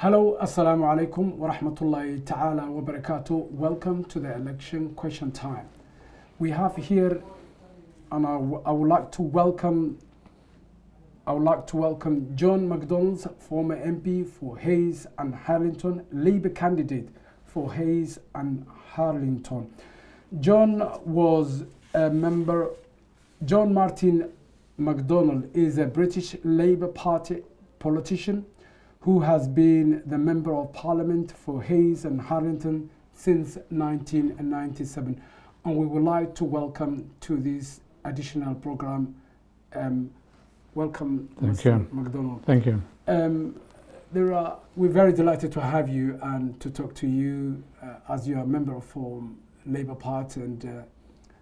Hello, Assalamu alaikum wa rahmatullahi ta'ala wa barakatuh. Welcome to the election question time. We have here, and I would like to welcome John McDonald, former MP for Hayes and Harlington, Labour candidate for Hayes and Harlington. John Martin McDonald is a British Labour Party politician who has been the Member of Parliament for Hayes and Harlington since 1997. And we would like to welcome to this additional program. Welcome, Mr. McDonald. Thank you. We're very delighted to have you and to talk to you as you are a member of Labour Party, and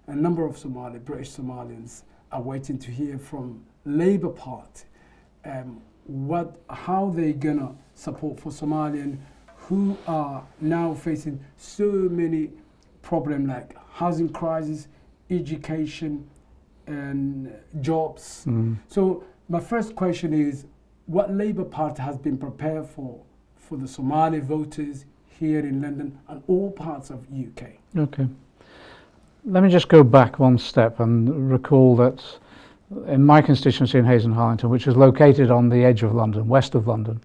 a number of British Somalians are waiting to hear from Labour Party how they gonna support for Somalians who are now facing so many problems like housing crisis, education, and jobs. So my first question is, what Labour Party has been prepared for the Somali voters here in London and all parts of UK? Okay. Let me just go back one step and recall that in my constituency in Hayes and Harlington, which is located on the edge of London, west of London,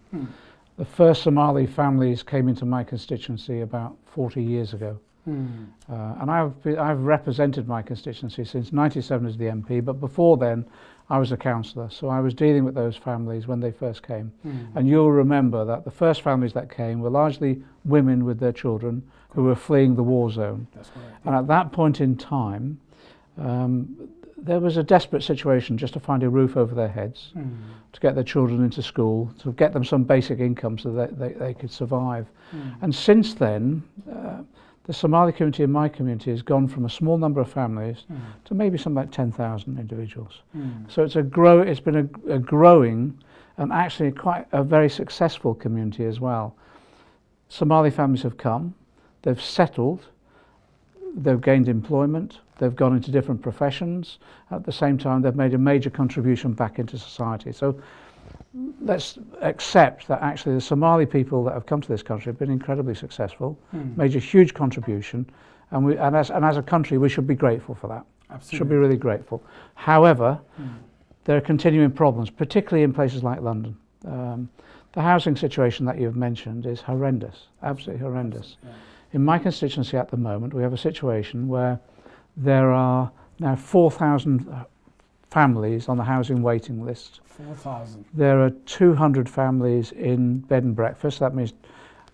the first Somali families came into my constituency about 40 years ago. And I've represented my constituency since 97 as the MP, but before then I was a councillor, so I was dealing with those families when they first came. And you'll remember that the first families that came were largely women with their children who were fleeing the war zone. That's right. And at that point in time, there was a desperate situation just to find a roof over their heads, to get their children into school, to get them some basic income so that they could survive. And since then, the Somali community in my community has gone from a small number of families to maybe something like 10,000 individuals. So it's been a growing and actually quite a very successful community as well. Somali families have come, they've settled, they've gained employment, they've gone into different professions. At the same time, they've made a major contribution back into society. So let's accept that actually the Somali people that have come to this country have been incredibly successful, made a huge contribution, and as a country we should be grateful for that. Absolutely. Should be really grateful. However, there are continuing problems, particularly in places like London. The housing situation that you've mentioned is horrendous, absolutely horrendous. Yeah. In my constituency at the moment, we have a situation where there are now 4,000 families on the housing waiting list. 4,000. There are 200 families in bed and breakfast. That means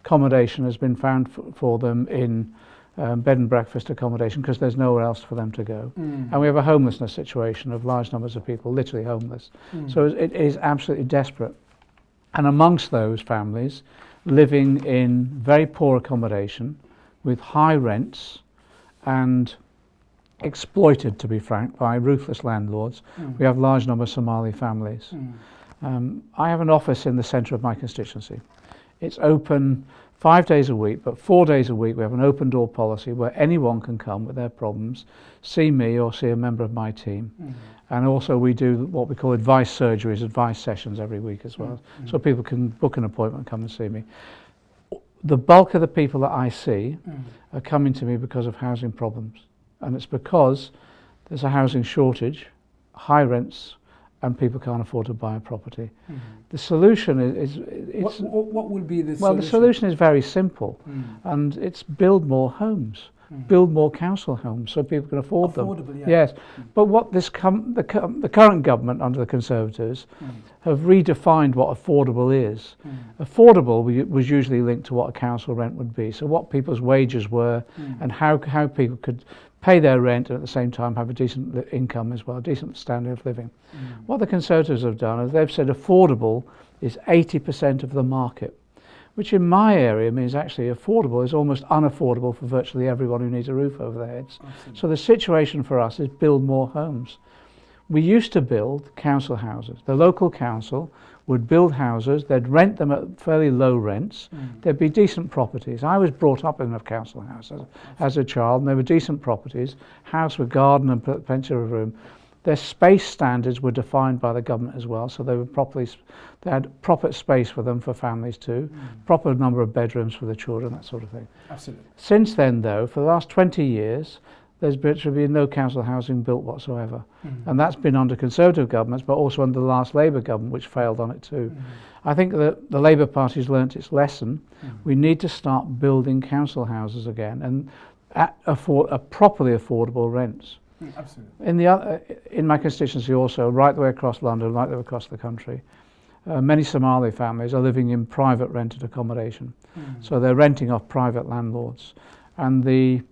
accommodation has been found for them in bed and breakfast accommodation because there's nowhere else for them to go. And we have a homelessness situation of large numbers of people literally homeless. So it is absolutely desperate. And amongst those families, living in very poor accommodation with high rents and exploited, to be frank, by ruthless landlords. We have large number of Somali families. I have an office in the centre of my constituency. It's open 5 days a week, but 4 days a week we have an open door policy where anyone can come with their problems, see me or see a member of my team. And also we do what we call advice surgeries, advice sessions every week as well, so people can book an appointment and come and see me. The bulk of the people that I see are coming to me because of housing problems. And it's because there's a housing shortage, high rents, and people can't afford to buy a property. The solution is what will be the solution? Well, the solution is very simple, and it's build more homes, build more council homes so people can afford them. Affordable, yeah. Yes, but what the current government under the Conservatives have redefined what affordable is. Affordable was usually linked to what a council rent would be, so what people's wages were and how people could pay their rent and at the same time have a decent income as well, a decent standard of living. What the Conservatives have done is they've said affordable is 80% of the market, which in my area means actually affordable is almost unaffordable for virtually everyone who needs a roof over their heads. Absolutely. So the situation for us is build more homes. We used to build council houses. The local council would build houses, they'd rent them at fairly low rents, there'd be decent properties. I was brought up in a council house as a child, and they were decent properties, house with garden and plenty of room. Their space standards were defined by the government as well, so they had proper space for them, for families too, proper number of bedrooms for the children, that sort of thing. Absolutely. Since then, though, for the last 20 years, there's virtually been no council housing built whatsoever. And that's been under Conservative governments, but also under the last Labour government, which failed on it too. I think that the Labour Party's learnt its lesson. We need to start building council houses again, and at properly affordable rents. Absolutely. In my constituency also, right the way across London, right the way across the country, many Somali families are living in private rented accommodation. So they're renting off private landlords. And the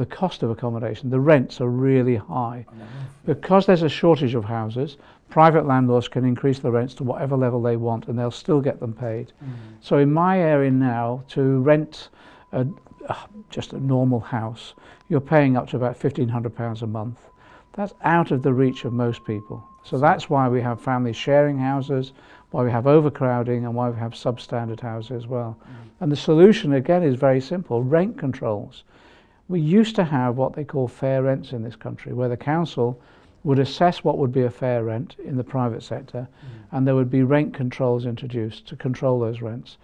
cost of accommodation, the rents are really high. Because there's a shortage of houses, private landlords can increase the rents to whatever level they want and they'll still get them paid. So in my area now, to rent just a normal house, you're paying up to about £1,500 a month. That's out of the reach of most people. So that's why we have families sharing houses, why we have overcrowding, and why we have substandard houses as well. And the solution again is very simple: rent controls. We used to have what they call fair rents in this country, where the council would assess what would be a fair rent in the private sector, and there would be rent controls introduced to control those rents.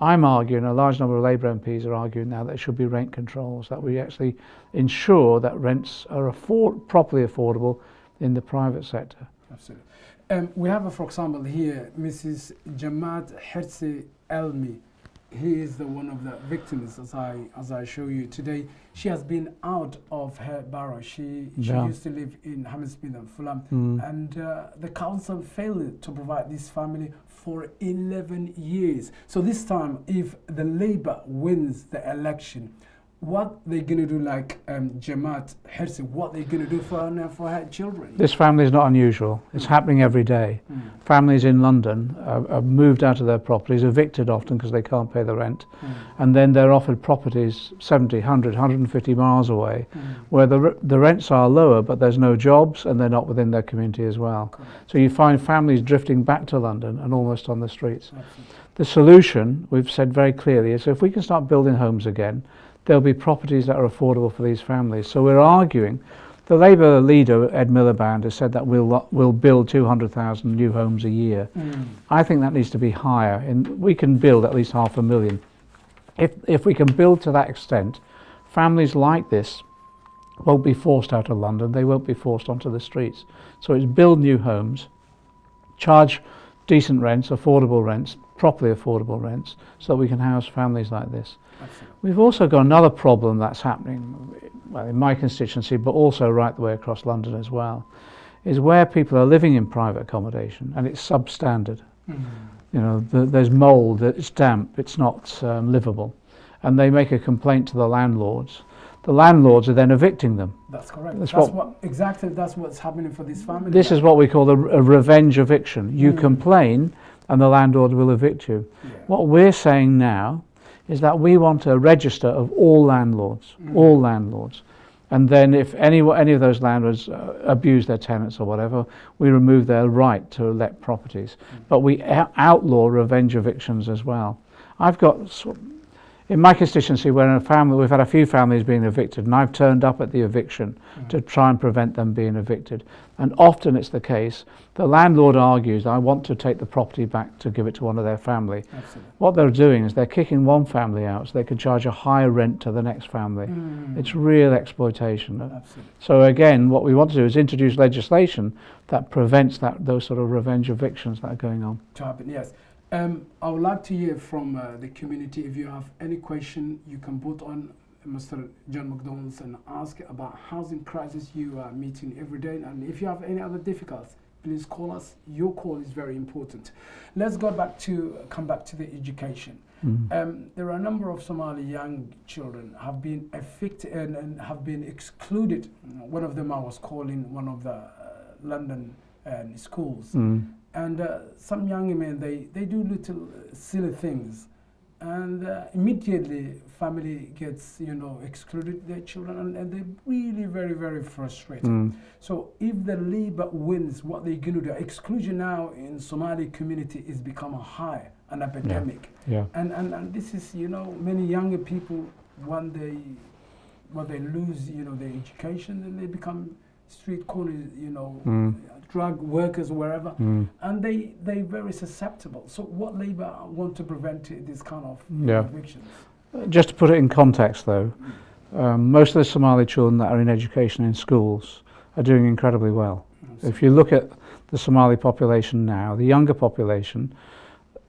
I'm arguing, a large number of Labour MPs are arguing now that there should be rent controls, that we actually ensure that rents are properly affordable in the private sector. Absolutely. We have, for example, here, Mrs. Hurmad Hersi Elmi. He is one of the victims, as I show you today. She has been out of her borough. She used to live in Hammersmith and Fulham, and the council failed to provide this family for 11 years. So this time, if the Labour wins the election, what they're going to do, like Hurmad Hersi, what they're going to do for her children? This family is not unusual. It's happening every day. Families in London are moved out of their properties, evicted often because they can't pay the rent, and then they're offered properties 70, 100, 150 miles away, where the rents are lower, but there's no jobs and they're not within their community as well. Correct. So you find families drifting back to London and almost on the streets. Absolutely. The solution, we've said very clearly, is if we can start building homes again, there'll be properties that are affordable for these families. So we're arguing, the Labour leader, Ed Miliband, has said that we'll build 200,000 new homes a year. I think that needs to be higher, and we can build at least 500,000. If we can build to that extent, families like this won't be forced out of London, they won't be forced onto the streets. So it's build new homes, charge decent rents, affordable rents, properly affordable rents, so that we can house families like this. Absolutely. We've also got another problem that's happening, well, in my constituency, but also right the way across London as well, is where people are living in private accommodation and it's substandard. You know, there's mould, it's damp, it's not livable, and they make a complaint to the landlords. The landlords are then evicting them. That's correct. That's what's happening for this family. This is what we call a revenge eviction. You complain and the landlord will evict you. What we're saying now is that we want a register of all landlords, and then if any of those landlords abuse their tenants or whatever, we remove their right to let properties. But we outlaw revenge evictions as well. I've got, in my constituency, we've had a few families being evicted, and I've turned up at the eviction to try and prevent them being evicted. And often it's the case, the landlord argues, I want to take the property back to give it to one of their family. Absolutely. What they're doing is they're kicking one family out so they can charge a higher rent to the next family. It's real exploitation. Absolutely. So again, what we want to do is introduce legislation that prevents those sort of revenge evictions that are going on. To happen, yes. I would like to hear from the community. If you have any question, you can put on Mr. John McDonald's and ask about housing crisis you are meeting every day. And if you have any other difficulties, please call us. Your call is very important. Let's come back to the education. There are a number of Somali young children have been evicted and have been excluded. One of them I was calling one of the London schools. And some young men, they do little silly things, and immediately family gets, excluded their children, and they're really very, very frustrated. So if the Labour wins, what they're going to do, exclusion now in Somali community is become an epidemic. And this is, many younger people, when they lose, their education, then they become street corners, you know, drug workers, wherever, and they're very susceptible. So what Labour want to prevent this kind of evictions? Just to put it in context, though, most of the Somali children that are in education in schools are doing incredibly well. If you look at the Somali population now, the younger population,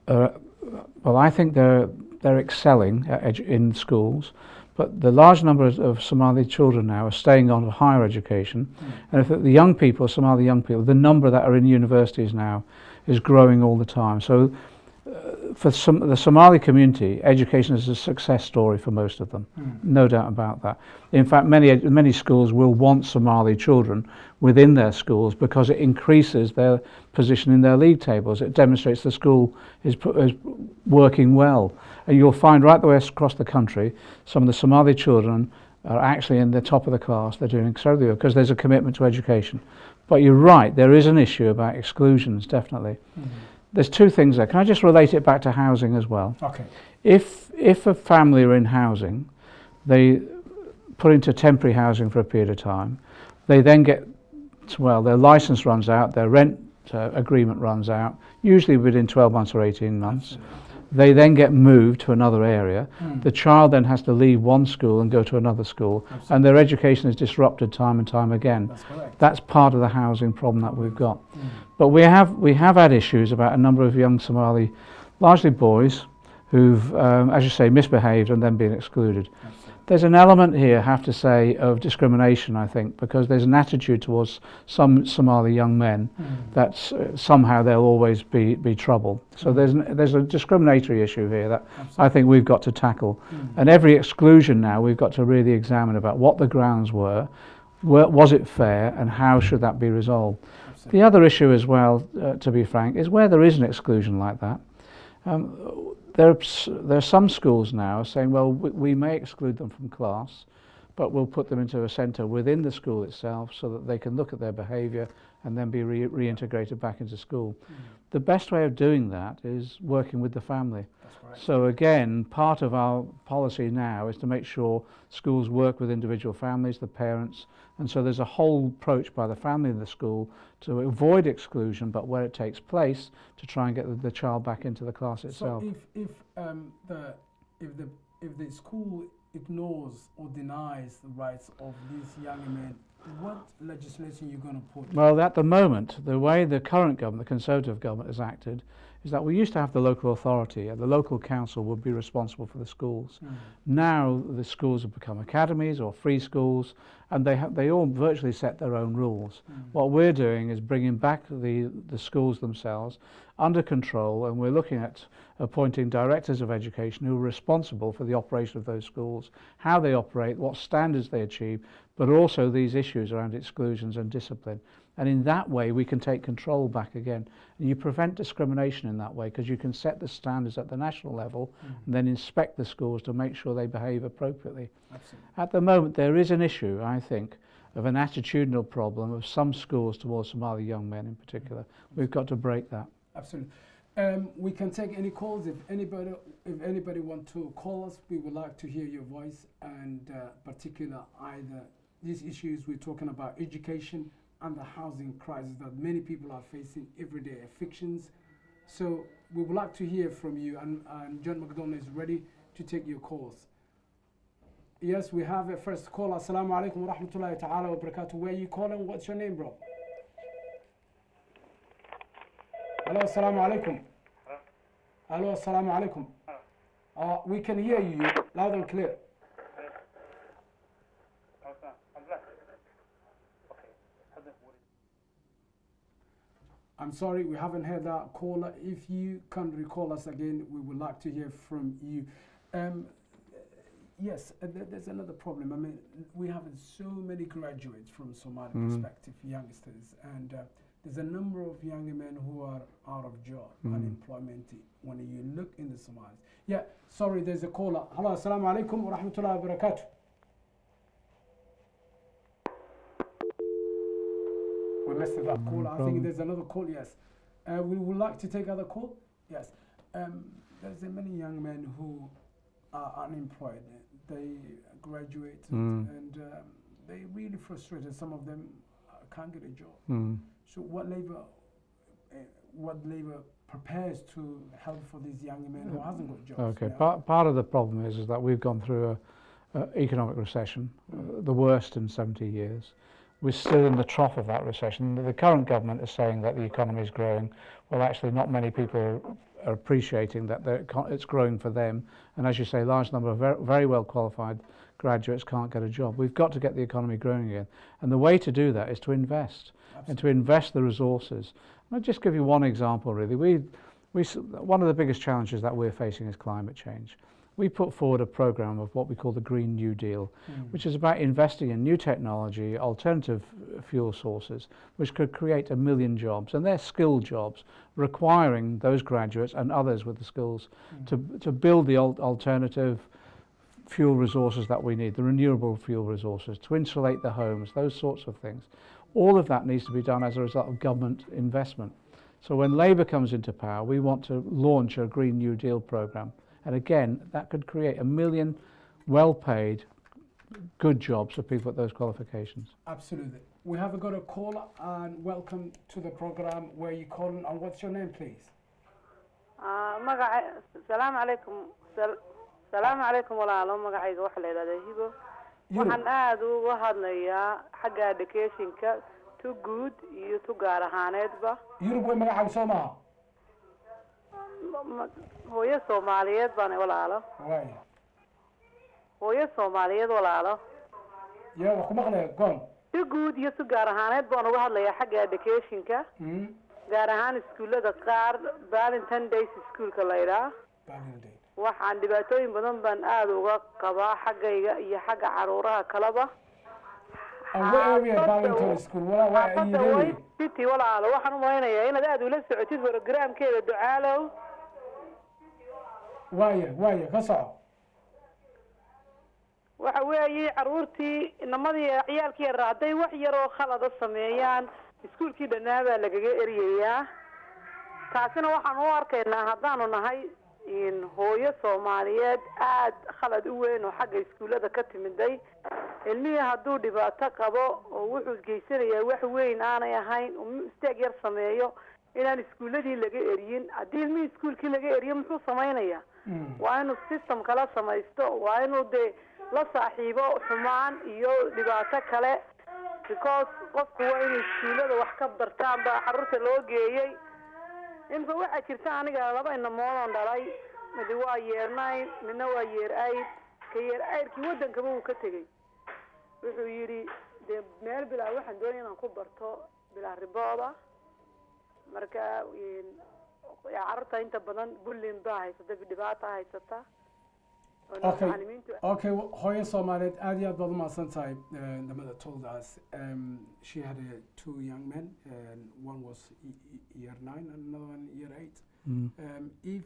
well, I think they're excelling in schools, but the large number of Somali children now are staying on for higher education, and if the young people, Somali young people, the number that are in universities now is growing all the time. So for the Somali community, education is a success story for most of them, no doubt about that. In fact, many schools will want Somali children within their schools because it increases their position in their league tables. It demonstrates the school is working well. And you'll find right the way across the country, some of the Somali children are actually in the top of the class. They're doing incredibly well because there's a commitment to education. But you're right, there is an issue about exclusions, definitely. There's two things there. Can I just relate it back to housing as well? Okay. If a family are in housing, they put into temporary housing for a period of time, they then get, well, their license runs out, their rent agreement runs out, usually within 12 months or 18 months. Absolutely. They then get moved to another area. The child then has to leave one school and go to another school. Absolutely. And their education is disrupted time and time again. That's correct. That's part of the housing problem that we've got. But we have had issues about a number of young Somali, largely boys, who've, as you say, misbehaved and then been excluded. Absolutely. There's an element here, I have to say, of discrimination, I think, because there's an attitude towards some Somali young men that somehow they'll always be trouble. So there's a discriminatory issue here that I think we've got to tackle. And every exclusion now we've got to really examine about what the grounds were, was it fair, and how should that be resolved. Absolutely. The other issue as well, to be frank, is where there is an exclusion like that. There are some schools now saying, well, we may exclude them from class, but we'll put them into a centre within the school itself so that they can look at their behaviour and then be reintegrated back into school. The best way of doing that is working with the family. That's right. So again, part of our policy now is to make sure schools work with individual families, the parents, and so there's a whole approach by the family and the school to avoid exclusion, but where it takes place, to try and get the child back into the class itself. So if the school ignores or denies the rights of these young men, what legislation are you going to put? Well, at the moment, the way the current government, the Conservative government, has acted is that we used to have the local authority and the local council would be responsible for the schools. Now the schools have become academies or free schools, and they all virtually set their own rules. What we're doing is bringing back the schools themselves under control, and we're looking at appointing directors of education who are responsible for the operation of those schools, how they operate, what standards they achieve, but also these issues around exclusions and discipline. And in that way we can take control back again. And you prevent discrimination in that way because you can set the standards at the national level and then inspect the schools to make sure they behave appropriately. Absolutely. At the moment there is an issue, I think, of an attitudinal problem of some schools towards Somali young men in particular. We've got to break that. Absolutely. We can take any calls. If anybody want to call us, we would like to hear your voice, and particular either these issues we're talking about, education and the housing crisis that many people are facing, everyday evictions. So we would like to hear from you, and John McDonald is ready to take your calls. Yes, we have a first call. Assalamu alaikum wa rahmatullahi ta'ala wa barakatuh. Where are you calling? What's your name, bro? Hello, assalamu alaikum. Hello, assalamu alaikum. We can hear you loud and clear. I'm sorry, we haven't heard that caller. If you can recall us again, we would like to hear from you. Yes, there's another problem. I mean, we have so many graduates from Somali perspective, youngsters, and there's a number of young men who are out of job, unemployment, when you look in the Somalis. Yeah, sorry, there's a caller. Hello, assalamu alaikum wa rahmatullahi wa barakatuh. We missed that call. I think there's another call, yes. We would like to take other call? Yes. There's many young men who are unemployed. They graduate and they're really frustrated. Some of them can't get a job. Mm. So what Labour prepares to help for these young men who hasn't got jobs? Okay, Now? part of the problem is that we've gone through a economic recession, the worst in 70 years. We're still in the trough of that recession. The current government is saying that the economy is growing. Well, actually, not many people are appreciating that it's growing for them. And as you say, a large number of very well qualified graduates can't get a job. We've got to get the economy growing again. And the way to do that is to invest. Absolutely. And to invest the resources. I'll just give you one example, really. One of the biggest challenges that we're facing is climate change. We put forward a program of what we call the Green New Deal, which is about investing in new technology, alternative fuel sources, which could create 1 million jobs. And they're skilled jobs, requiring those graduates and others with the skills to build the alternative fuel resources that we need, the renewable fuel resources, to insulate the homes, those sorts of things. All of that needs to be done as a result of government investment. So when Labour comes into power, we want to launch a Green New Deal programme. And again, that could create 1 million well-paid, good jobs for people with those qualifications. Absolutely. We have got a caller, and welcome to the programme. Where are you calling, and what's your name, please? Salaamu calaykum walaalo, magacayga waxa la yidhahdaa Hibo. Waxaan aad uga hadlayaa xagga educationka, tu guud iyo tu gaar ahaaneedba. Yurub way magacaaga soo maaha? Hooyo Soomaaliyeed baan walaalo. Waay. Hooyo Soomaaliyeed walaalo. Yaa wax ku maqlay goon. Tu guud iyo tu gaar ahaaneed baan uga hadlayaa xagga educationka. Gaar ahaan iskuulada qaar, Valentine Day Schoolka la yiraahdo. Valentine. waxaan dhibaatooyin badan baan aad uga qabaa xaggayga iyo xagga caruuraha kaleba. City walaalo waxaan u maleynayaa inaad aad ula socotid programkeeda ducaalow. waaya ka soco. waxa weeye caruurtii inamadii ciyaalkii raaday wax yar oo khalad sameeyaan iskuulkii dhanaaba lagaga eriyayaa. taasina waxaan u arkaynaa haddaanu nahay in hooyo Soomaaliyeed aad khalad u weyn oo xagga iskuulada ka timiday. ilmihi hadduu dhibaato qabo oo wuxuu geysanayaa wax weyn aanay ahayn oo mistake yar sameeyo inaan iskuuladii laga eriyin. haddii ilmihi iskuulkii laga eriyo muxuu samaynayaa? waa inuu system kala samaysto, waa inuu dee la saaxiibo xumaan iyo dhibaato kale, because qofku waa inuu iskuulada wax ka bartaan baa carruurta loo geeyey. inta waxa jirta aniga laba inamood dhalay, mid waa year 9 midna waa year 8. ka year 8kii wadankaba uu ka tagay. wuxuu yiri de meel bilaa waxaan doonay inaan ku barto bilaa ribooda. marka carruurta inta badan bullying baa haysata, dhibaato haysata. Okay, hooyo Soomaaliyeed aad iyo aad baad u mahadsan tahay. The mother told us she had 2 young men, and one was year 9 and another one year 8. If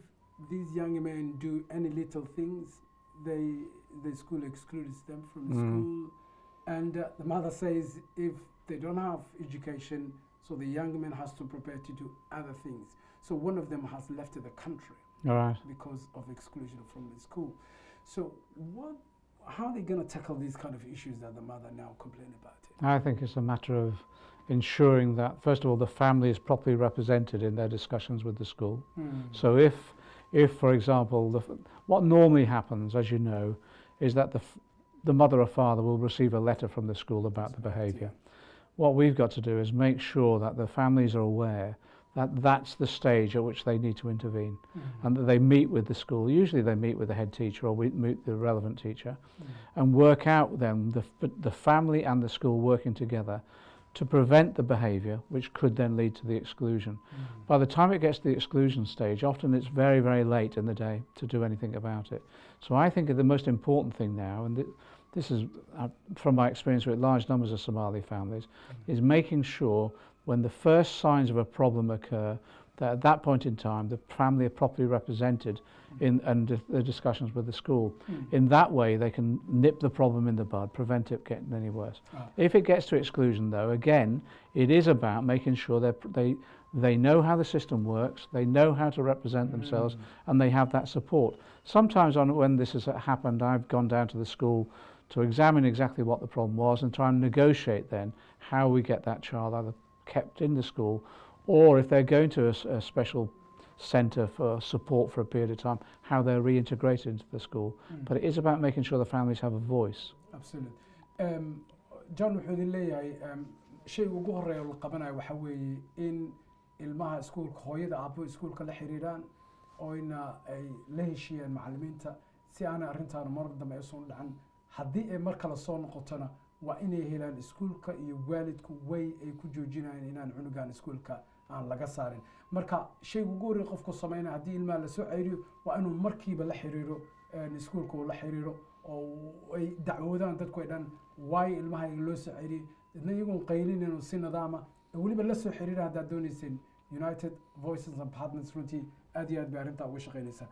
these young men do any little things, the school excludes them from school. And the mother says if they don't have education, so the young man has to prepare to do other things. So one of them has left the country. All right. Because of exclusion from the school. So how are they going to tackle these kind of issues that the mother now complain about it? I think it's a matter of ensuring that, first of all, the family is properly represented in their discussions with the school. So if for example, what normally happens, as you know, is that the mother or father will receive a letter from the school about the behaviour. What we've got to do is make sure that the families are aware that that's the stage at which they need to intervene, and that they meet with the school. Usually they meet with the head teacher or we meet the relevant teacher, and work out then the family and the school working together to prevent the behaviour which could then lead to the exclusion. By the time it gets to the exclusion stage, often it's very, very late in the day to do anything about it. So I think the most important thing now, and this is from my experience with large numbers of Somali families, is making sure when the first signs of a problem occur, that at that point in time the family are properly represented in the discussions with the school. In that way they can nip the problem in the bud, prevent it getting any worse. If it gets to exclusion though, again, it is about making sure they know how the system works, they know how to represent themselves, and they have that support. Sometimes when this has happened, I've gone down to the school to examine exactly what the problem was and try and negotiate then how we get that child either kept in the school, or if they're going to a special centre for support for a period of time, how they're reintegrated into the school. But it is about making sure the families have a voice. Absolutely. John wuxuu idin leeyahay shayga ugu horeeya la qabanayo waxa weeye in ilmaha iskuulka hooyada aabbo iskuulka la xiriiraan ooyna ay la heshiiyeen macallimiinta si aanay arrintaan mar dambe ay soo dhacan haddii ay mar kale soo noqotona waa inay helaan iskuulka iyo waalidku way ay ku joojinayaan inaan cunugaan iskuulka aan laga saarin marka shayga ugu horeeya qofku sameynaya haddii ilmaha la soo ceyriyo waa inuu markiiba la xiriiro iskuulka uu la xiriiro oo ay dacwoodaan dadku ay dhan waayo ilmaha loo soo ceyriyey dadna iyagoon qaylinayno si nidaama weliba la soo xiriira haddaad doonayseen United Voices and Partners runtii aad iyo aad bay arrintaa uga shaqaynaysaa.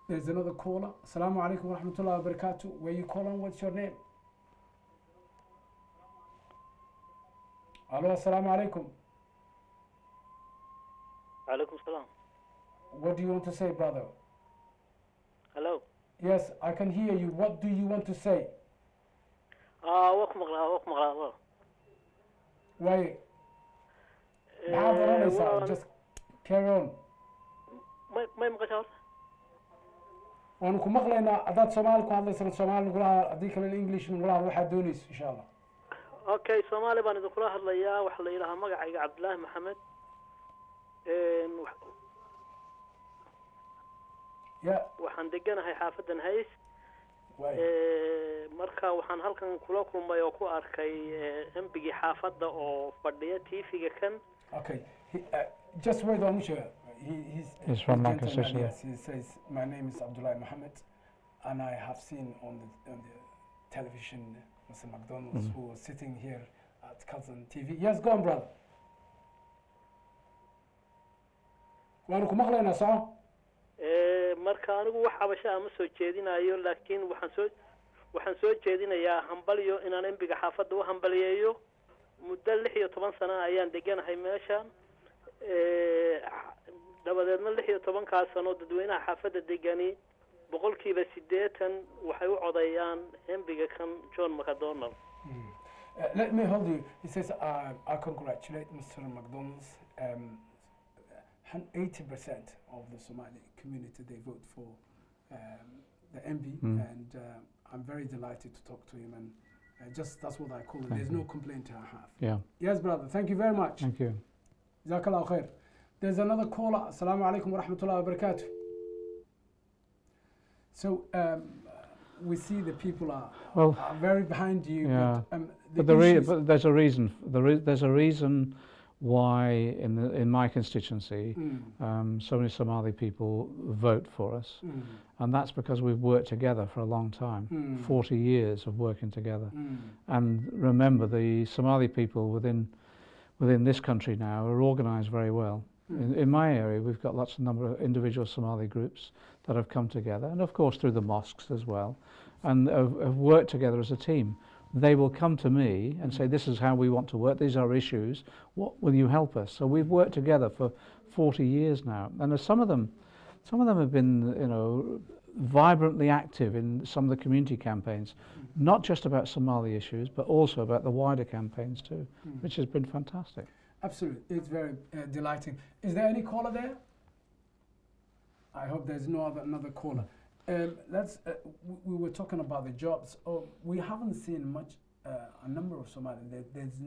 There's another caller. Assalamu alaikum wa rahmatullahi wa barakatuh. Where you calling? What's your name? Hello, assalamu alaikum. Alaikum salam. What do you want to say, brother? Hello. Yes, I can hear you. What do you want to say? وقت مغلا Why? Just carry on. ما مقشعر. وأنا كم مغلينا أدات سومال كهذا سنة سومال نقولها أديك الإنجليش نقولها واحد دونيس إن شاء الله. أوكي سومالي بان ذكرها هلا وحلا لها مقع عبد الله محمد. waxaan deganahay xaafadan hays marka waxaan halkan kula kulmay oo ku arkay embigi xaafada oo fadhiya TV-ga kan. Okay, just wait on sure. He's from Manchester. Yes, he says my name is Abdullah Mohammed and I have seen on the television Mr. McDonald's who was sitting here at Cousin TV. Yes, go on, brother. waanu ku maqlaynaa saco marka anigu wax xabasha ma soo jeedinayo laakiin waxaan soo jeedinayaa hambalyo inaan embiga xaafadda u hambaliyeeyo muddo 16 sano ayaan deganahay meeshan dabadeedna 16 ka sano dadweynaha xaafadda degani boqolkiiba 80 waxay u codayaan embiga kan John McDonald. Let me hold you. He says I congratulate Mr. McDonald's 80% of the Somali community, they vote for the MB, and I'm very delighted to talk to him, and just that's what I call it. There's no complaint I have. Yeah. Yes, brother. Thank you very much. Thank you. Jazakallah khair. There's another caller. Assalamu alaikum wa rahmatullahi wa barakatuh. So we see the people are very behind you. Yeah. But there's a reason. There's a reason why in my constituency so many Somali people vote for us, and that's because we've worked together for a long time, 40 years of working together. And remember, the Somali people within this country now are organised very well. In my area, we've got lots of number of individual Somali groups that have come together, and of course through the mosques as well, and have worked together as a team. They will come to me and say, this is how we want to work, these are issues, what will you help us? So we've worked together for 40 years now, and some of them have been, vibrantly active in some of the community campaigns, not just about Somali issues, but also about the wider campaigns too, which has been fantastic. Absolutely, it's very delighting. Is there any caller there? I hope there's another caller. We were talking about the jobs. We haven't seen much, a number of Somali. There's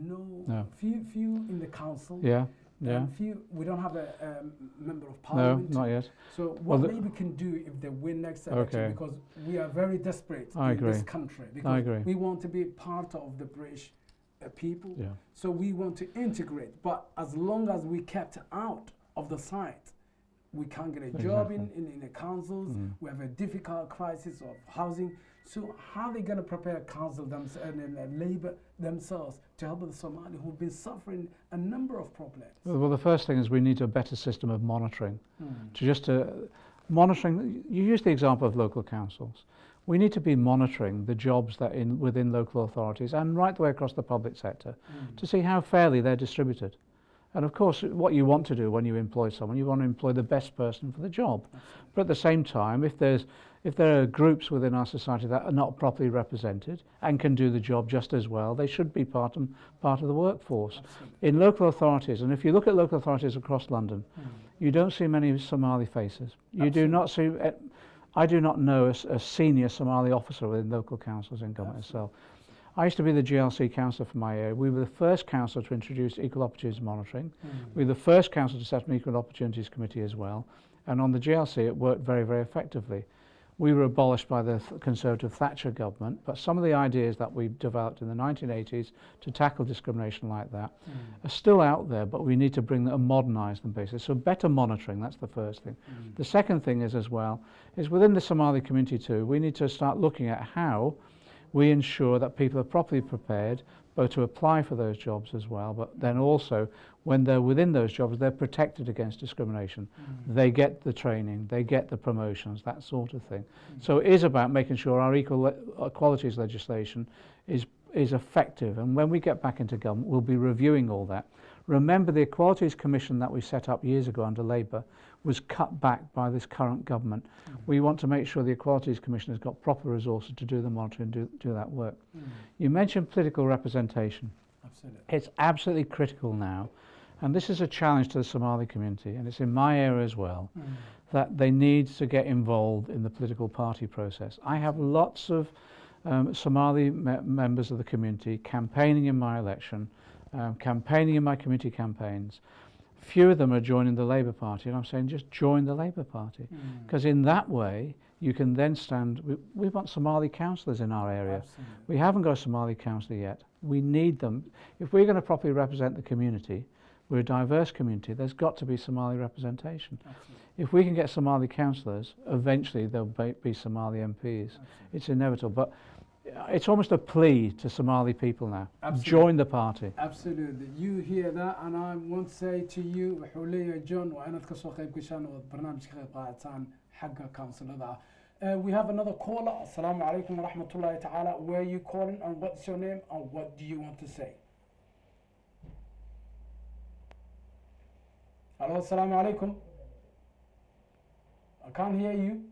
few in the council. Yeah. We don't have a member of parliament. No, not yet. So what maybe we can do if they win next election, because we are very desperate in this country. Because we want to be part of the British people. Yeah. So we want to integrate. But as long as we kept out of the site, we can't get a job in the councils. We have a difficult crisis of housing. So how are they going to prepare council and labour themselves to help the Somali who've been suffering a number of problems? Well, the first thing is we need a better system of monitoring. Monitoring, you use the example of local councils. We need to be monitoring the jobs that within local authorities and right the way across the public sector to see how fairly they're distributed. And of course, what you want to do when you employ someone, you want to employ the best person for the job. Absolutely. But at the same time, if there are groups within our society that are not properly represented and can do the job just as well, they should be part of the workforce. Absolutely. In local authorities, and if you look at local authorities across London, you don't see many Somali faces. You do not see. I do not know a senior Somali officer within local councils in government itself. I used to be the GLC councillor for my area. We were the first council to introduce equal opportunities monitoring. We were the first council to set up an equal opportunities committee as well. And on the GLC, it worked very, very effectively. We were abolished by the Conservative Thatcher government, but some of the ideas that we developed in the 1980s to tackle discrimination like that are still out there, but we need to bring them and modernise them basically. So better monitoring, that's the first thing. The second thing is as well, is within the Somali community too, we need to start looking at how we ensure that people are properly prepared both to apply for those jobs as well, but then also when they're within those jobs, they're protected against discrimination. They get the training, they get the promotions, that sort of thing. So it is about making sure our equalities legislation is effective. And when we get back into government, we'll be reviewing all that. Remember, the Equalities Commission that we set up years ago under Labour was cut back by this current government. We want to make sure the Equalities Commission has got proper resources to do the monitoring and do that work. You mentioned political representation. Absolutely. It's absolutely critical now, and this is a challenge to the Somali community, and it's in my area as well, that they need to get involved in the political party process. I have lots of Somali members of the community campaigning in my election, campaigning in my community campaigns. Few of them are joining the Labour Party, and I'm saying just join the Labour Party, because in that way you can then stand. We want Somali councillors in our area. Absolutely. We haven't got a Somali councillor yet. We need them. If we're going to properly represent the community, we're a diverse community, there's got to be Somali representation. Absolutely. If we can get Somali councillors, eventually there'll be Somali MPs. Absolutely. It's inevitable. But it's almost a plea to Somali people now. Absolutely. Join the party. Absolutely. You hear that, and I want to say to you, وحولي John, وأنا تكسر قيب كشان وبرنامج قيب قاعدان حق council. We have another caller. Assalamu alaikum wa rahmatullahi ta'ala. Where are you calling, and what's your name, and what do you want to say? Hello, assalamu alaikum. I can't hear you.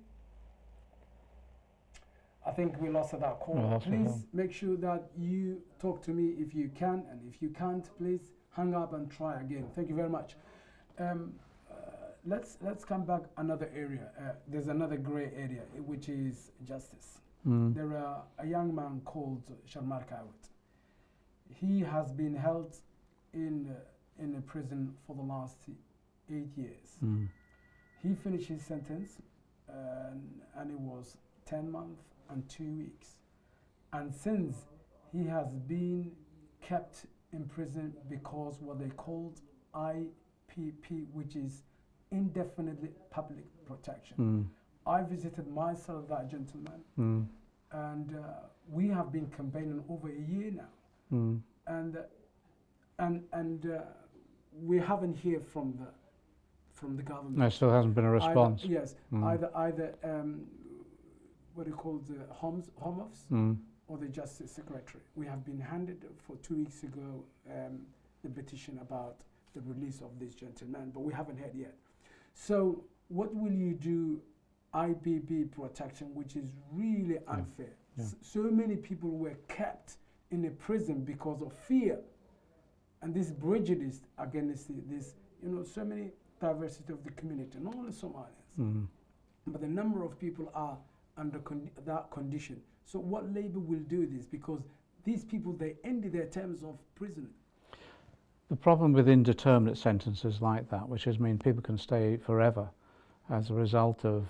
I think we lost that call. No, please make sure that you talk to me if you can, and if you can't, please hang up and try again. Thank you very much. Let's come back another area. There's another grey area, which is justice. There are a young man called Hurmad. He has been held in a prison for the last 8 years. He finished his sentence, and it was 10 months and 2 weeks. And since he has been kept in prison because what they called IPP, which is indefinitely public protection. I visited myself that gentleman, and we have been campaigning over a year now, and we haven't heard from the government. There still hasn't been a response. Either what do you call the Home Office or the Justice Secretary. We have been handed for 2 weeks ago the petition about the release of this gentleman, but we haven't heard yet. So what will you do? IPP protection, which is really unfair. So many people were kept in a prison because of fear, and this prejudice against this, so many diversity of the community, not only Somalians, but the number of people are under that condition. So what Labour will do this, because these people, they ended their terms of prison. The problem with indeterminate sentences like that, which is mean people can stay forever as a result of,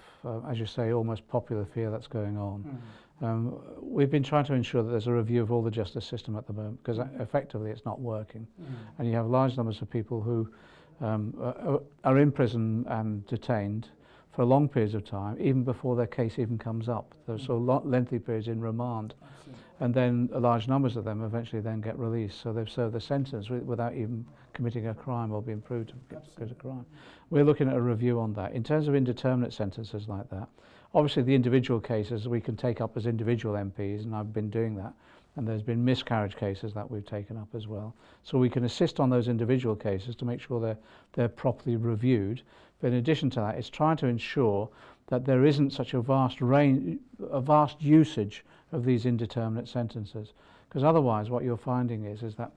as you say, almost popular fear that's going on. We've been trying to ensure that there's a review of all the justice system at the moment, because effectively it's not working. And you have large numbers of people who are in prison and detained for long periods of time, even before their case even comes up. There's so lengthy periods in remand. And then large numbers of them eventually then get released. So they've served their sentence without even committing a crime or being proved to commit a crime. We're looking at a review on that. In terms of indeterminate sentences like that, obviously the individual cases we can take up as individual MPs, and I've been doing that. and there's been miscarriage cases that we've taken up as well. So we can assist on those individual cases to make sure they're properly reviewed. But in addition to that, it's trying to ensure that there isn't such a vast usage of these indeterminate sentences. Because otherwise what you're finding is that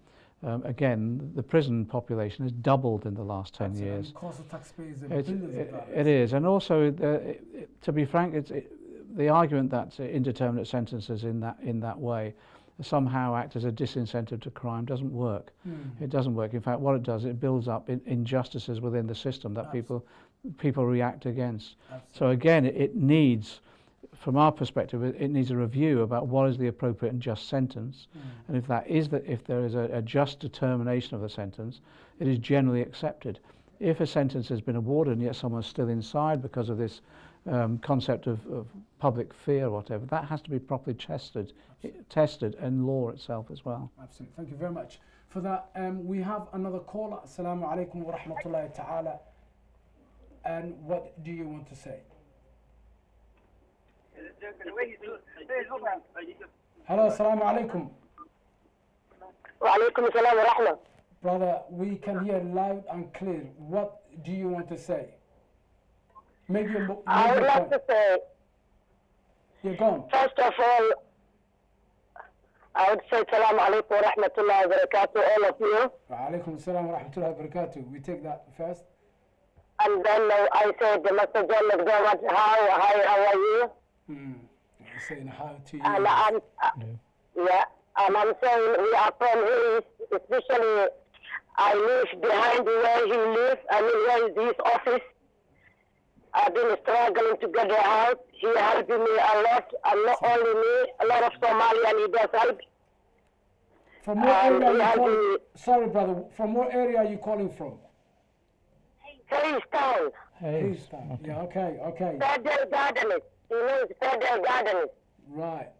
again, the prison population has doubled in the last 10 years. And cost of taxpayers are billions of dollars. It is, and also, to be frank, the argument that indeterminate sentences in that way somehow act as a disincentive to crime doesn't work. It doesn't work. In fact, what it does, it builds up injustices within the system that people react against. Absolutely. So again, it needs, from our perspective, it needs a review about what is the appropriate and just sentence, and if there is a just determination of the sentence, it is generally accepted. If a sentence has been awarded and yet someone's still inside because of this concept of public fear or whatever, that has to be properly tested in law itself as well. Absolutely. Thank you very much for that. We have another caller. Assalamu alaikum wa rahmatullahi ta'ala. And what do you want to say? Hello, assalamu alaikum. Wa alaikum assalam wa rahmah. Brother, we can hear loud and clear. What do you want to say? I would like to say, you're gone. First of all, I would say Assalamu alaikum wa rahmatullahi wa barakatuh, all of you. Wa alaikum assalam wa rahmatullahi wa barakatuh. We take that first. And then I said, Mr. John McDermott, how are you? I'm saying hi to you. And I'm saying we are from his, especially I live behind where he lives, where is his office. I've been struggling to get a house. He helped me a lot, and not only me, a lot of Somalian he does help. From what area are you calling? Sorry, brother. From what area are you calling from? Hayes Town. Hayes Town. Okay. Yeah, okay. Federal Gardeners. He knows Federal Gardeners. Right.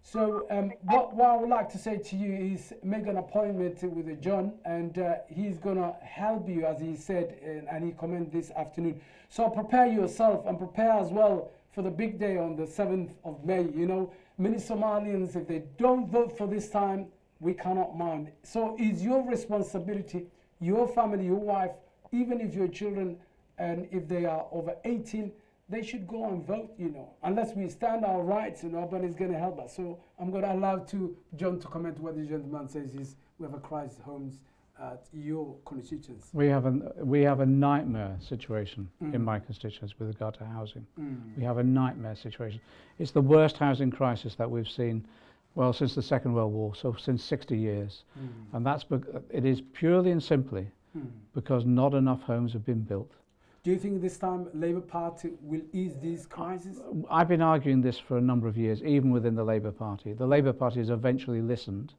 So what I would like to say to you is make an appointment with John, and he's going to help you, as he said, and he commented this afternoon. So prepare yourself and prepare as well for the big day on the 7th of May. You know, many Somalians, if they don't vote for this time, we cannot mind. So it's your responsibility, your family, your wife, even if your children, and if they are over 18, they should go and vote, you know, unless we stand our rights, you know, but it's going to help us. So I'm going to allow John to comment what the gentleman says is we have a crisis homes at your constituency. We have a nightmare situation in my constituency with regard to housing. We have a nightmare situation. It's the worst housing crisis that we've seen, well, since the Second World War, so since 60 years. And it is purely and simply because not enough homes have been built. Do you think this time Labour Party will ease these crises? I've been arguing this for a number of years, even within the Labour Party. The Labour Party has eventually listened,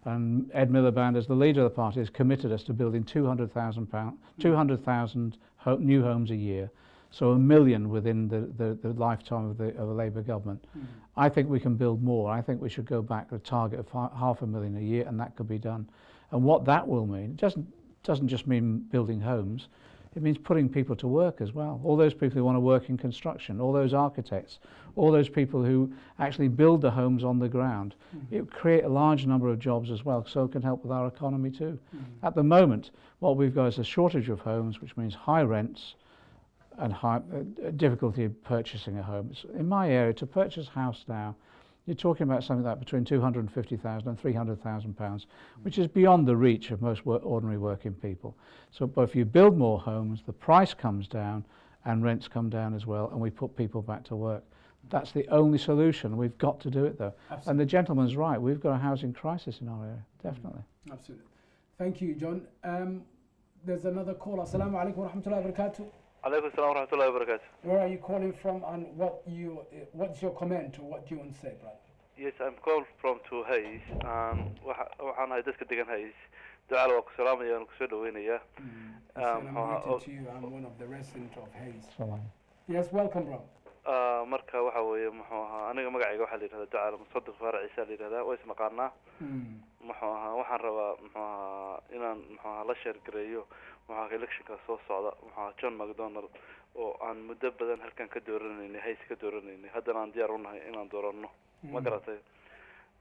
and Ed Miliband, as the leader of the party, has committed us to building 200,000 new homes a year, so 1 million within the lifetime of the Labour government. I think we can build more. I think we should go back to a target of 500,000 a year, and that could be done. And what that will mean, it doesn't just mean building homes. It means putting people to work as well. All those people who want to work in construction, all those architects, all those people who actually build the homes on the ground. It will create a large number of jobs as well, so it can help with our economy too. At the moment, what we've got is a shortage of homes, which means high rents and high difficulty purchasing a home. In my area, to purchase a house now, you're talking about something like between £250,000 and £300,000, which is beyond the reach of most ordinary working people. So, but if you build more homes, the price comes down and rents come down as well, and we put people back to work. That's the only solution. We've got to do it, though. Absolutely. And the gentleman's right. We've got a housing crisis in our area, definitely. Absolutely. Thank you, John. There's another caller. Assalamu alaikum wa rahmatullahi wa barakatuh. Alaikum assalam wa rahmatullahi wa barakatuh. Where are you calling from, and what's your comment, or what do you want to say, brother? Yes, I'm calling from Hayes. waxaan ahay dadka degan Hayes. Ducaal waa ku salaamaya aan ku soo dhaweynaya. I'm one of the residents of Hayes. Yes, welcome, bro. Marka waxa weeye muxuu ahaa aniga magacayga waxa la yiraahdaa Ducaal Musaddiq Faarac Ciise la yiraahdaa, way ismaqaanaa. Muxuu ahaa waxaan rabaa muxuu ahaa inaan muxuu ahaa la share gareeyo electionka soo socda John McDonald oo aan muddo badan halkan ka dooranaynay Hayes ka dooranaynay haddana aan diyaar u nahay inaan dooranno ma garatay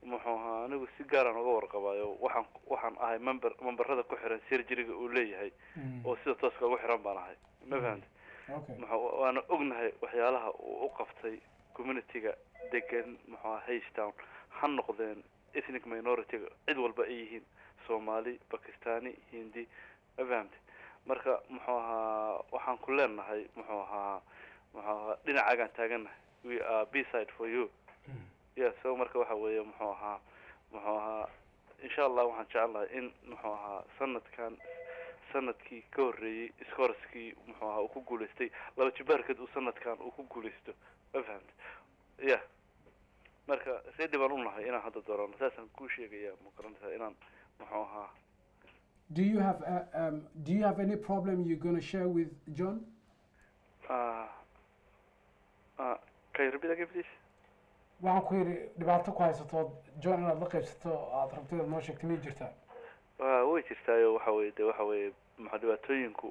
muxuu ahaa anigu si gaaraan uga warqabayo waxaan ahay memberada ku xiran surgeryga uu leeyahay oo sida tooska ugu xiran baan ahay ma fahamtay waana ognahay waxyaalaha uu u qabtay communityga degan muxuu ahaa Haystown ha noqdeen ethnic minority cid walba ay yihiin Somali Pakistani Hindi ma fahamtay marka muxuu ahaa waxaan ku leenahay muxuu ahaa dhinacaagaan taaganahay we are beside for you so marka waxa weeye muxuu ahaa insha Allah waxaan jecelahay in muxuu ahaa sanadkii ka horreeyay iskoorskii muxuu ahaa uu ku guuleystay laba jibaarkeed uu sanadkan uu ku guuleysto ma fahamtay marka sidii baan u nahay inaan hadda doorano saasaan ku sheegayaa ma garanaysaa inaan muxuu ahaa Do you have any problem you're going to share with John? Can you repeat again, please? waxaan ku yidhi dhibaato ku haysato John inaad la qaybsato aad rabtay inaad noo sheegto ma jirtaa way jirtaayo waxa weeye maxaa dhibaatooyinku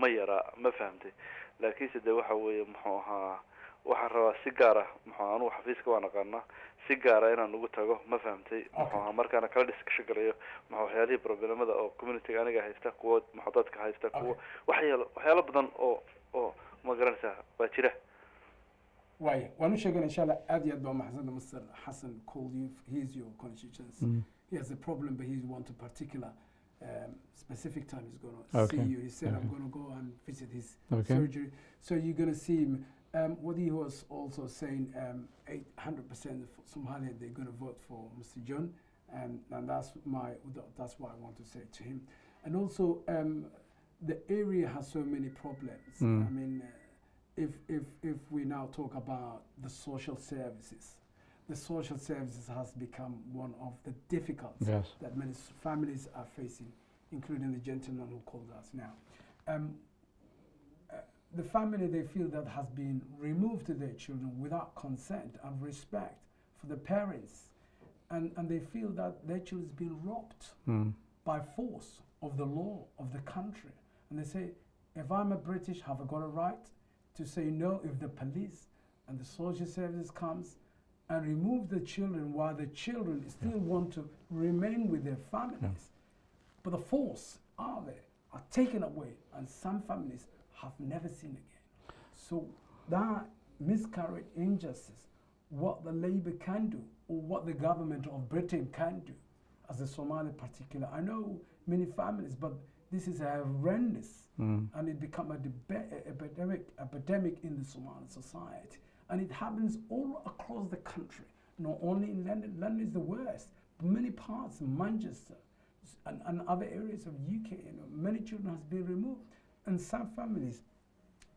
ma yara ma fahamtay laakiinse de waxa weeye muxuu ahaa waxaan rabaa si gaar ah muxuu anugu xafiiska waan aqaanaa si gaar ah inaan ugu tago ma fahamtay muxuu ahaa markaana kala discussion galayo muxuu waxyaalihii problemada oo community aniga haysta kuwa muxuu dadka haysta kuwa waxyaalo badan oo ma garanaysaa waa jira Why? One second, inshallah, Adiyad Mr. Hassan called you. He's your constituency. He has a problem, but he wants a particular specific time. He's going to see you. He said, I'm going to go and visit his surgery. So you're going to see him. What he was also saying, 800% of Somalia, they're going to vote for Mr. John. And that's why I want to say to him. And also, the area has so many problems. I mean, if we now talk about the social services has become one of the difficulties that many families are facing, including the gentleman who called us now. The family, they feel that has been removed to their children without consent and respect for the parents, and they feel that their children has been robbed by force of the law of the country. And they say, if I'm a British, have I got a right to say no if the police and the social services comes and remove the children while the children still want to remain with their families? But the force are taken away, and some families have never seen again. So that miscarriage injustice, what the Labour can do, or what the government of Britain can do, as a Somali particular. I know many families, but this is horrendous, and it become an epidemic in the Somali society. And it happens all across the country, not only in London. London is the worst, but many parts, Manchester, and other areas of UK, many children has been removed, and some families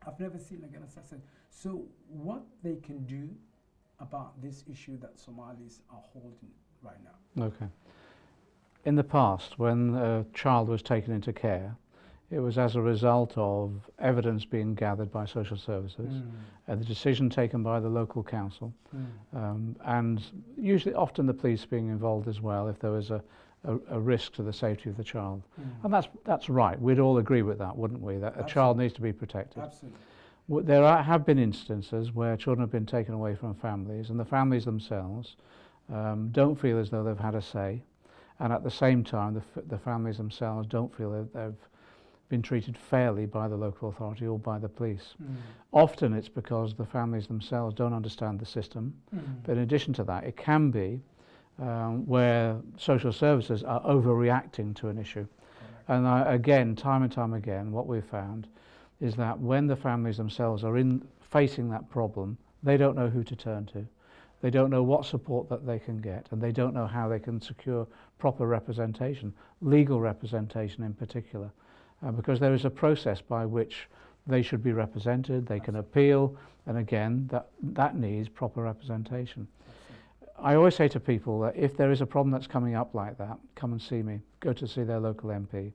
have never seen again, as I said. So what they can do about this issue that Somalis are holding right now? Okay. In the past, when a child was taken into care, it was as a result of evidence being gathered by social services, the decision taken by the local council, and usually often the police being involved as well if there was a risk to the safety of the child. And that's right. We'd all agree with that, wouldn't we? That a child needs to be protected. Absolutely. There have been instances where children have been taken away from families, and the families themselves don't feel as though they've had a say, and at the same time the families themselves don't feel that they've been treated fairly by the local authority or by the police. Often it's because the families themselves don't understand the system, but in addition to that, it can be where social services are overreacting to an issue. And again, time and time again, what we've found is that when the families themselves are facing that problem, they don't know who to turn to. They don't know what support that they can get, and they don't know how they can secure proper representation, legal representation in particular, because there is a process by which they should be represented, they can appeal, and again, that needs proper representation. I always say to people that if there is a problem that's coming up like that, come and see me. Go to see their local MP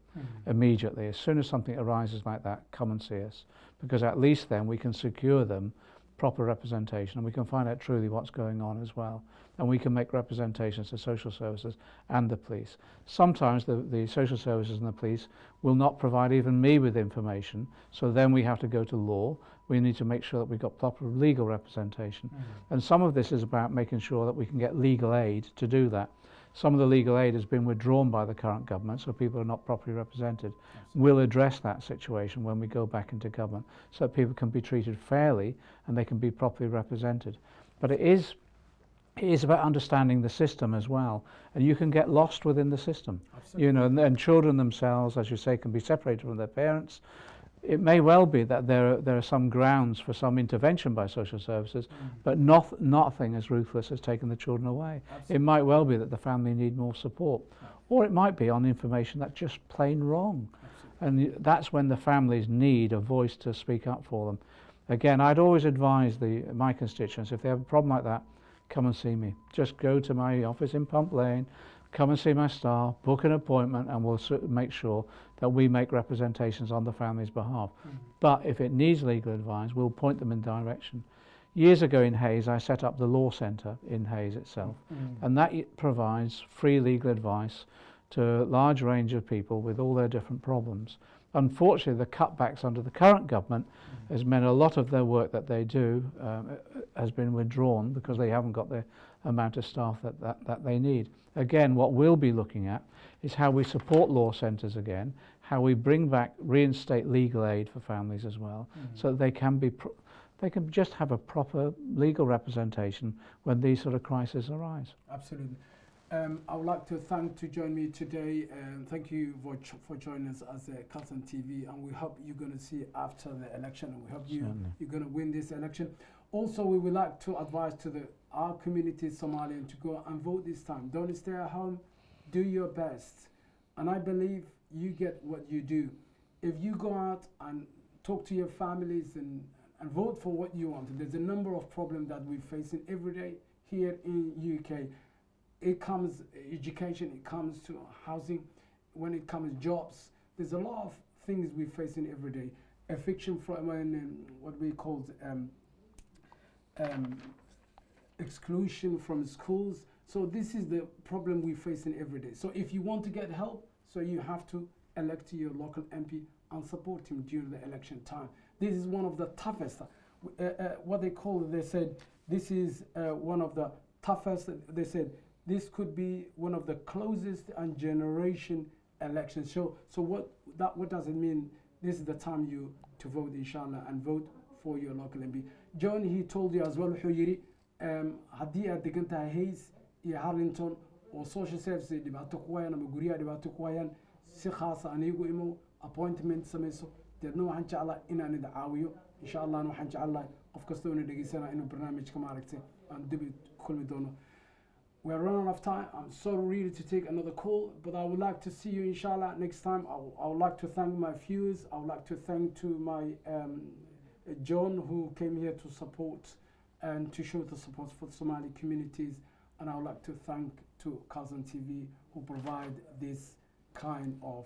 immediately. As soon as something arises like that, come and see us, because at least then we can secure them proper representation, and we can find out truly what's going on as well, and we can make representations to social services and the police. Sometimes the social services and the police will not provide even me with information, so then we have to go to law we need to make sure that we've got proper legal representation. And some of this is about making sure that we can get legal aid to do that. Some of the legal aid has been withdrawn by the current government, so people are not properly represented. We'll address that situation when we go back into government, so that people can be treated fairly and they can be properly represented. But it is about understanding the system as well, and you can get lost within the system. Absolutely. You know, and children themselves, as you say, can be separated from their parents. It may well be that there are some grounds for some intervention by social services, but nothing as ruthless as taking the children away. Absolutely. It might well be that the family need more support, or it might be on information that's just plain wrong. Absolutely. And that's when the families need a voice to speak up for them. Again, I'd always advise my constituents, if they have a problem like that, come and see me. Just go to my office in Pump Lane, come and see my staff, book an appointment, and we'll make sure that we make representations on the family's behalf. But if it needs legal advice, we'll point them in direction. Years ago in Hayes, I set up the Law Centre in Hayes itself, and that provides free legal advice to a large range of people with all their different problems. Unfortunately, the cutbacks under the current government has meant a lot of their work that they do has been withdrawn because they haven't got the amount of staff that they need. Again, what we'll be looking at is how we support law centres again, how we reinstate legal aid for families as well, so that they can just have a proper legal representation when these sort of crises arise. Absolutely. I would like to join me today, and thank you for joining us as Cousin TV, and we hope you're going to see after the election, and we hope you're going to win this election. Also, we would like to advise to our community, Somalian, to go and vote this time. Don't stay at home, do your best, and I believe you get what you do. If you go out and talk to your families and vote for what you want, there's a number of problems that we're facing every day here in UK. It comes education, it comes to housing, when it comes jobs. There's a lot of things we're facing every day. Eviction from what we call exclusion from schools. So this is the problem we're facing every day. So if you want to get help, so you have to elect your local MP and support him during the election time. This is one of the toughest, what they said, this is one of the toughest, they said, this could be one of the closest and generation elections. So what does it mean? This is the time to vote, inshallah, and vote for your local MP. John, he told you as well, haddii aad degan tahay Hayes iyo Harlington oo social services dhibaato ku hayaan ama guryaha dhibaato ku hayaan, si khaas ah anigu imo appointment samayso, deedna waxaan jeclaa inaan idin caawiyo. Insha Allah waxaan jeclahay qof kasta oo na dhageysana inuu barnaamijka maaragtay aan dib kulmi doono. We're running out of time. I'm so ready to take another call, but I would like to see you, inshallah, next time. I would like to thank my viewers. I would like to thank to my John, who came here to support and to show the support for the Somali communities. And I would like to thank to Cousin TV, who provide this kind of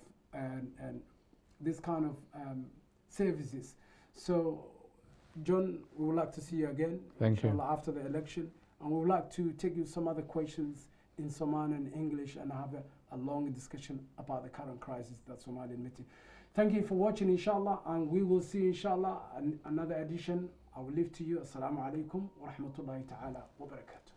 services. So, John, we would like to see you again, thank you, after the election. And we would like to take you some other questions in Somali and English and have a long discussion about the current crisis that Somalia is meeting. Thank you for watching, inshallah, and we will see, inshallah, another edition. I will leave to you. Assalamu alaikum wa rahmatullahi ta'ala wa barakatuh.